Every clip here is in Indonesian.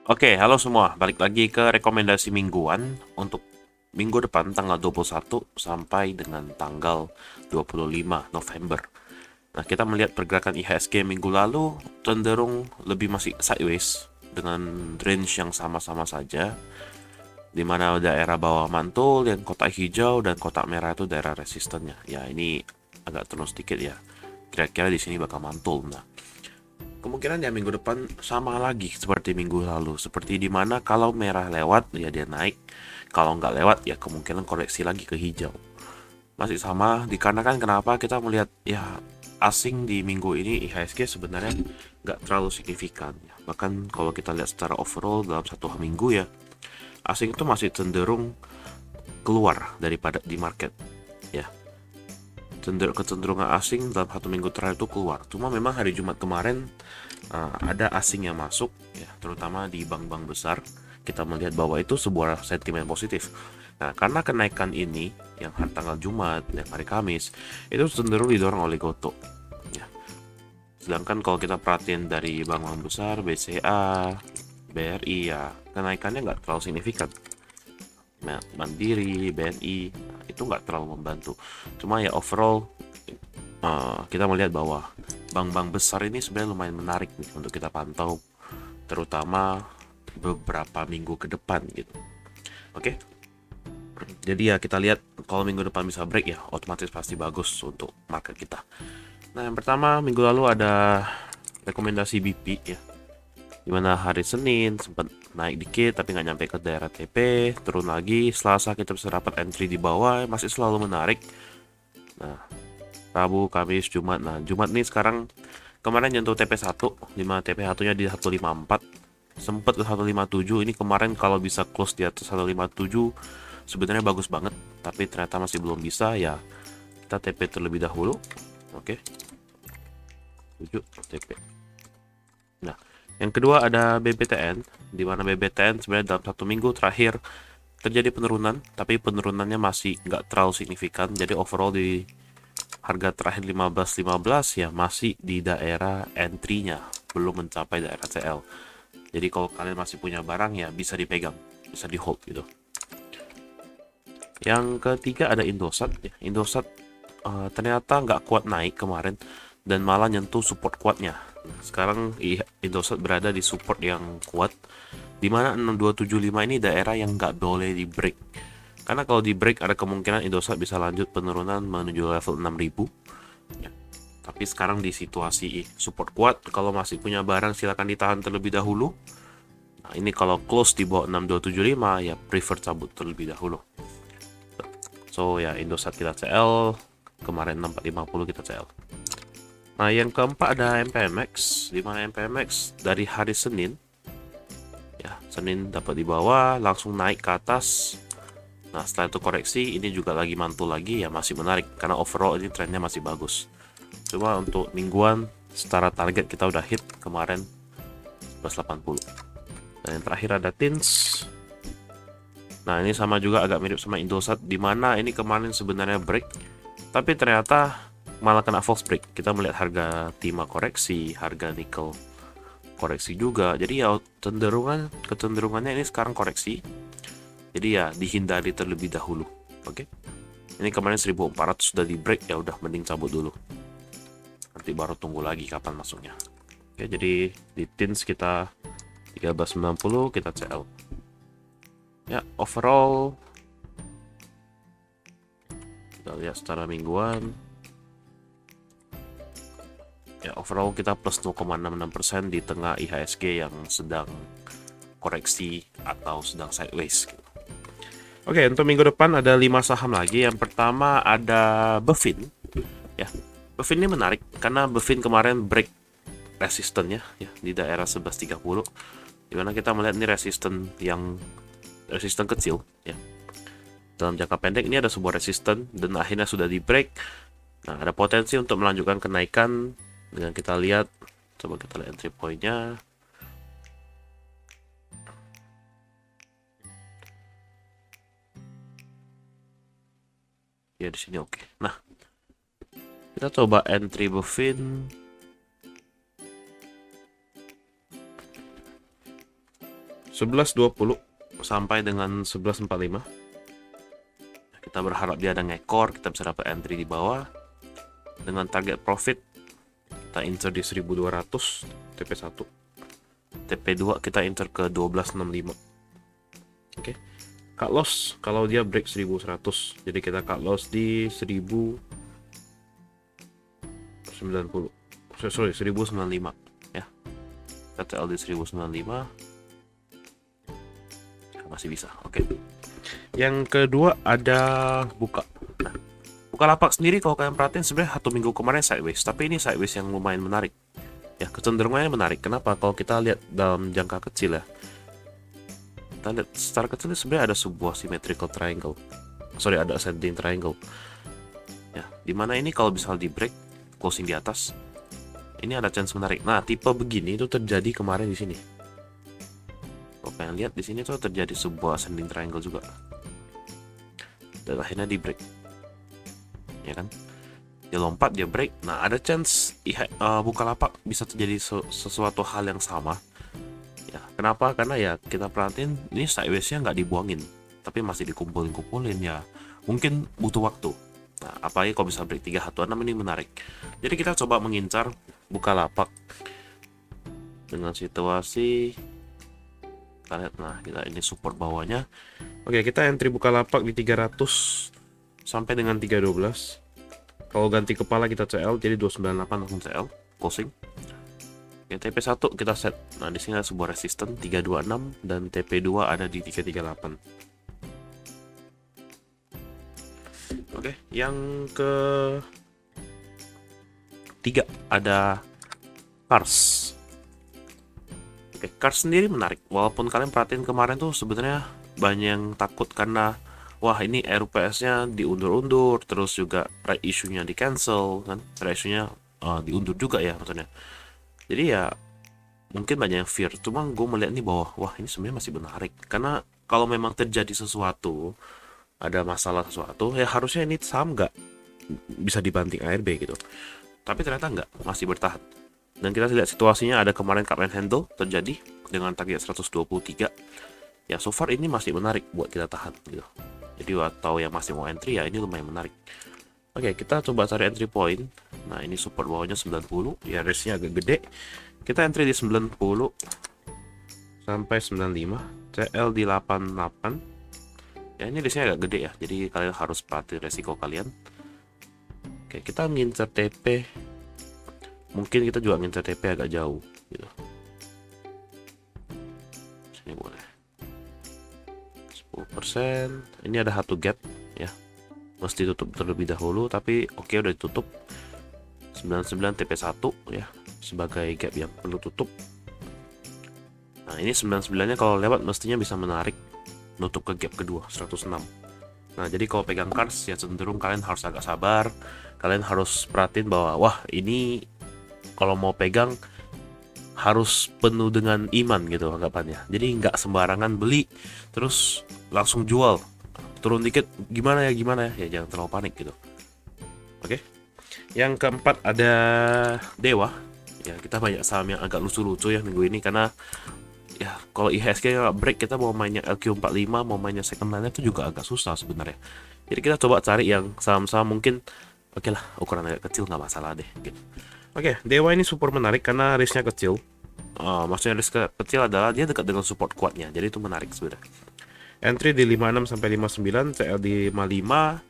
Oke, halo semua. Balik lagi ke rekomendasi mingguan untuk minggu depan tanggal 21 sampai dengan tanggal 25 November. Nah, kita melihat pergerakan IHSG minggu lalu cenderung lebih masih sideways dengan range yang sama-sama saja, di mana daerah bawah mantul yang kotak hijau dan kotak merah itu daerah resistennya. Ya, ini agak turun sedikit ya. Kira-kira di sini bakal mantul. Nah, kemungkinan ya minggu depan sama lagi seperti minggu lalu. Seperti di mana kalau merah lewat ya dia naik. Kalau nggak lewat ya kemungkinan koreksi lagi ke hijau. Masih sama dikarenakan kenapa kita melihat ya asing di minggu ini IHSG sebenarnya nggak terlalu signifikan. Bahkan kalau kita lihat secara overall dalam satu minggu ya asing itu masih cenderung keluar daripada di market ya, kecenderungan asing dalam satu minggu terakhir itu keluar. Cuma memang hari Jumat kemarin ada asing yang masuk, ya, terutama di bank-bank besar. Kita melihat bahwa itu sebuah sentimen positif. Nah, karena kenaikan ini yang hari tanggal Jumat, yang hari Kamis, itu cenderung didorong oleh Gotoh. Ya. Sedangkan kalau kita perhatiin dari bank-bank besar, BCA, BRI, ya kenaikannya nggak terlalu signifikan. Mandiri, BNI, itu nggak terlalu membantu. Cuma ya overall kita melihat bahwa bank-bank besar ini sebenarnya lumayan menarik nih untuk kita pantau, terutama beberapa minggu ke depan gitu. Oke, jadi ya kita lihat kalau minggu depan bisa break ya otomatis pasti bagus untuk market kita. Nah, yang pertama minggu lalu ada rekomendasi BP ya, dimana hari Senin sempat naik dikit tapi nggak nyampe ke daerah TP, turun lagi. Selasa kita bisa dapat entry di bawah, masih selalu menarik. Nah, Rabu, Kamis, Jumat. Nah, Jumat nih sekarang kemarin nyentuh TP1, 5 TP1-nya di 154. Sempat ke 157. Ini kemarin kalau bisa close di atas 157 sebenarnya bagus banget, tapi ternyata masih belum bisa ya. Kita TP terlebih dahulu. Oke. 7 TP. Nah, yang kedua ada BBTN, di mana BBTN sebenarnya dalam satu minggu terakhir terjadi penurunan, tapi penurunannya masih nggak terlalu signifikan. Jadi overall di harga terakhir 15.15 ya masih di daerah entry-nya, belum mencapai daerah CL. Jadi kalau kalian masih punya barang ya bisa dipegang, bisa di hold gitu. Yang ketiga ada Indosat. Ya, Indosat ternyata nggak kuat naik kemarin dan malah nyentuh support kuatnya. Nah, sekarang Indosat berada di support yang kuat, di mana 6275 ini daerah yang nggak boleh di break. Karena kalau di break ada kemungkinan Indosat bisa lanjut penurunan menuju level 6000. Ya. Tapi sekarang di situasi support kuat, kalau masih punya barang silakan ditahan terlebih dahulu. Nah, ini kalau close di bawah 6275 ya prefer cabut terlebih dahulu. So ya Indosat kita CL, kemarin 6450 kita CL. Nah, yang keempat ada MPMX, di mana MPMX dari hari Senin ya, Senin dapat di bawah langsung naik ke atas. Nah, setelah itu koreksi, ini juga lagi mantul lagi ya, masih menarik karena overall ini trennya masih bagus. Cuma untuk mingguan secara target kita udah hit kemarin 1180. Dan yang terakhir ada Tins. Nah, ini sama juga agak mirip sama Indosat, di mana ini kemarin sebenarnya break, tapi ternyata malah kena false break. Kita melihat harga timah koreksi, harga nikel koreksi juga. Jadi ya kecenderungannya ini sekarang koreksi. Jadi ya dihindari terlebih dahulu. Oke. Ini kemarin 1400 sudah di break, ya udah mending cabut dulu. Nanti baru tunggu lagi kapan masuknya. Oke, jadi di Tins kita 1390 kita CL. Ya, overall kita lihat secara mingguan. Ya, overall kita plus 0,66% di tengah IHSG yang sedang koreksi atau sedang sideways. Oke, untuk minggu depan ada 5 saham lagi. Yang pertama ada Bevin. Ya, Bevin ini menarik karena Bevin kemarin break resistennya ya di daerah 1130. Dimana kita melihat ini resisten kecil ya. Dalam jangka pendek ini ada sebuah resisten dan akhirnya sudah di break. Nah, ada potensi untuk melanjutkan kenaikan dengan kita lihat, coba kita lihat entry point-nya. Ya di sini oke. Nah, kita coba entry Bevin. 11.20 sampai dengan 11.45. Kita berharap dia ada ngekor, kita bisa dapat entry di bawah. Dengan target profit kita enter di 1200 TP1. TP2 kita enter ke 1265. Oke. Cut loss kalau dia break 1100. Jadi kita cut loss di 1095 ya. Kita TL di 1095. Masih bisa. Oke. Yang kedua ada buka. Nah, Bukalapak sendiri kalau kalian perhatiin sebenarnya 1 minggu kemarin sideways, tapi ini sideways yang lumayan menarik. Ya, kecenderungannya menarik. Kenapa? Kalau kita lihat dalam jangka kecil ya. Kita lihat secara kecil sebenarnya ada sebuah symmetrical triangle. Sorry, ada ascending triangle. Ya, dimana ini kalau bisa di break closing di atas, ini ada chance menarik. Nah, tipe begini itu terjadi kemarin di sini. Kalau kalian lihat di sini tuh terjadi sebuah ascending triangle juga. Dan akhirnya di break. Ya kan? Dia lompat, dia break. Nah, ada chance Bukalapak bisa terjadi sesuatu hal yang sama. Ya, kenapa? Karena ya kita perhatiin ini sideways-nya nggak dibuangin, tapi masih dikumpulin ya. Mungkin butuh waktu. Nah, apalagi kalau bisa break 316 ini menarik. Jadi kita coba mengincar Bukalapak dengan situasi kita lihat. Nah, kita ini support bawahnya. Oke, kita entry Bukalapak di 300 sampai dengan 312. Kalau ganti kepala kita CL jadi 298 langsung CL closing. Oke, TP1 kita set. Nah, di sini ada sebuah resistance 326 dan TP2 ada di 338. Oke, yang ke tiga ada Cars. Oke, Cars sendiri menarik. Walaupun kalian perhatiin kemarin tuh sebenarnya banyak yang takut karena wah ini RUPS-nya diundur-undur, terus juga right issue-nya di cancel kan, right issue-nya diundur juga ya maksudnya. Jadi ya mungkin banyak yang fear. Cuma gue melihat nih bahwa wah ini sebenarnya masih menarik karena kalau memang terjadi sesuatu, ada masalah sesuatu, ya harusnya ini saham nggak bisa dibanting ARB gitu. Tapi ternyata nggak, masih bertahan. Dan kita lihat situasinya ada kemarin cup and handle terjadi dengan target 123. Ya so far ini masih menarik buat kita tahan gitu. Jadi atau yang masih mau entry ya ini lumayan menarik. Oke, kita coba cari entry point. Nah, ini support bawahnya 90, ya risk-nya agak gede. Kita entry di 90 sampai 95, CL di 88. Ya ini risk-nya agak gede ya. Jadi kalian harus perhati resiko kalian. Oke, kita ngincer TP. Mungkin kita juga ngincer TP agak jauh gitu. Sini boleh. 10%. Ini ada satu gap ya. Mesti tutup terlebih dahulu, tapi oke udah ditutup. 99 TP1 ya sebagai gap yang perlu tutup. Nah, ini 99-nya kalau lewat mestinya bisa menarik nutup ke gap kedua 106. Nah, jadi kalau pegang Cars ya cenderung kalian harus agak sabar. Kalian harus perhatiin bahwa wah, ini kalau mau pegang harus penuh dengan iman gitu anggapannya. Jadi nggak sembarangan beli terus langsung jual. Turun dikit gimana ya jangan terlalu panik gitu. Oke. Yang keempat ada Dewa. Ya, kita banyak saham yang agak lucu-lucu ya minggu ini karena ya kalau IHSG nggak break, kita mau mainnya LQ45, mau mainnya second line itu juga agak susah sebenarnya. Jadi kita coba cari yang saham-saham mungkin oke lah, ukuran agak kecil nggak masalah deh gitu. Oke, Dewa ini super menarik karena risknya kecil. Maksudnya risk kecil adalah dia dekat dengan support kuatnya, jadi itu menarik sebenarnya. Entry di 56 sampai 59, CL di 55,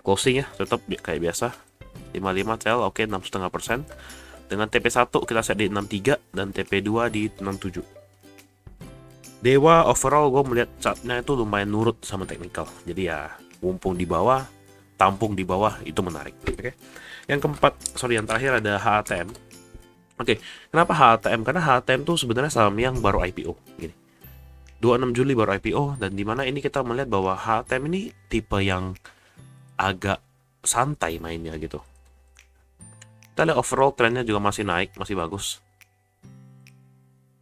closing ya tetap kayak biasa 55 CL oke 6,5%. Dengan TP1 kita set di 63 dan TP2 di 67. Dewa overall gue melihat chartnya itu lumayan nurut sama technical. Jadi ya mumpung di bawah, tampung di bawah itu menarik. Oke. Yang keempat, yang terakhir ada HATM. Oke, kenapa HATM? Karena HATM tuh sebenarnya saham yang baru IPO gini. 26 Juli baru IPO, dan dimana ini kita melihat bahwa HATM ini tipe yang agak santai mainnya gitu. Kita lihat overall trennya juga masih naik, masih bagus.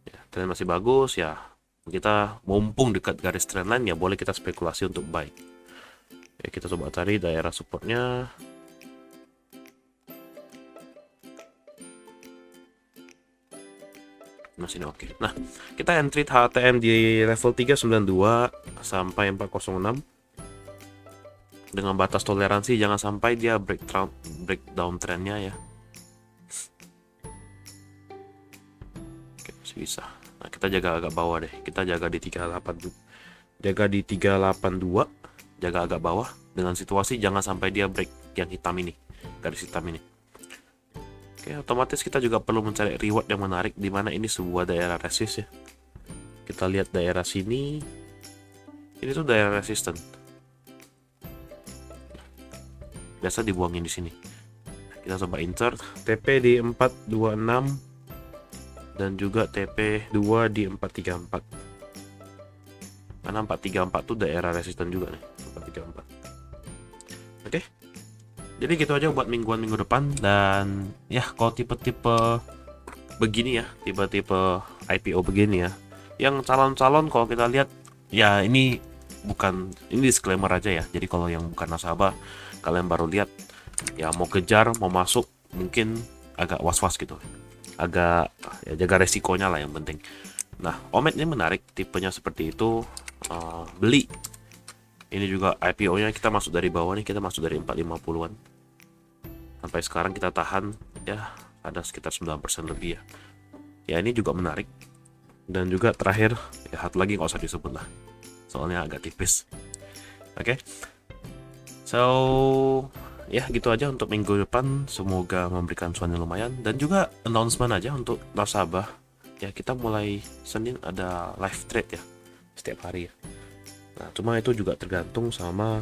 Ya, tren masih bagus ya. Kita mumpung dekat garis trendline ya boleh kita spekulasi untuk buy. Ya, kita coba cari daerah supportnya. Nah, sini oke. Nah, kita entry HTM di level 392 sampai 406 dengan batas toleransi jangan sampai dia breakdown trennya ya. Oke, masih bisa. Nah, kita jaga agak bawah deh. Kita jaga di 382. Jaga di 382, jaga agak bawah dengan situasi jangan sampai dia break yang hitam ini, garis hitam ini. Oke, otomatis kita juga perlu mencari reward yang menarik di mana ini sebuah daerah resist ya. Kita lihat daerah sini. Ini tuh daerah resisten. Biasa dibuangin di sini. Kita coba insert TP di 426 dan juga TP2 di 434. Karena 434 tuh daerah resisten juga nih, 434. Oke. Jadi gitu aja buat minggu depan. Dan ya kalau tipe-tipe begini ya, tipe-tipe IPO begini ya, yang calon-calon kalau kita lihat ya ini disclaimer aja ya. Jadi kalau yang bukan nasabah, kalian baru lihat ya mau kejar, mau masuk, mungkin agak was-was gitu. Agak ya jaga resikonya lah yang penting. Nah, Omet ini menarik, tipenya seperti itu. Beli. Ini juga IPO-nya kita masuk dari bawah nih, kita masuk dari 450-an. Sampai sekarang kita tahan ya ada sekitar 9% lebih ya. Ya ini juga menarik. Dan juga terakhir ya satu lagi nggak usah disebut lah. Soalnya agak tipis. Oke. So ya gitu aja untuk minggu depan. Semoga memberikan cuan yang lumayan. Dan juga announcement aja untuk nasabah. Ya kita mulai Senin ada live trade ya. Setiap hari ya. Nah cuma itu juga tergantung sama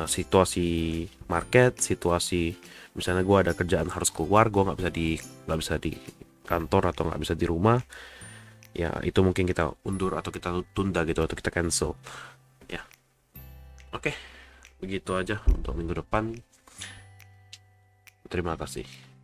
situasi market, situasi misalnya gue ada kerjaan harus keluar, gue nggak bisa di kantor atau nggak bisa di rumah, ya itu mungkin kita undur atau kita tunda gitu atau kita cancel ya. Oke, begitu aja untuk minggu depan. Terima kasih.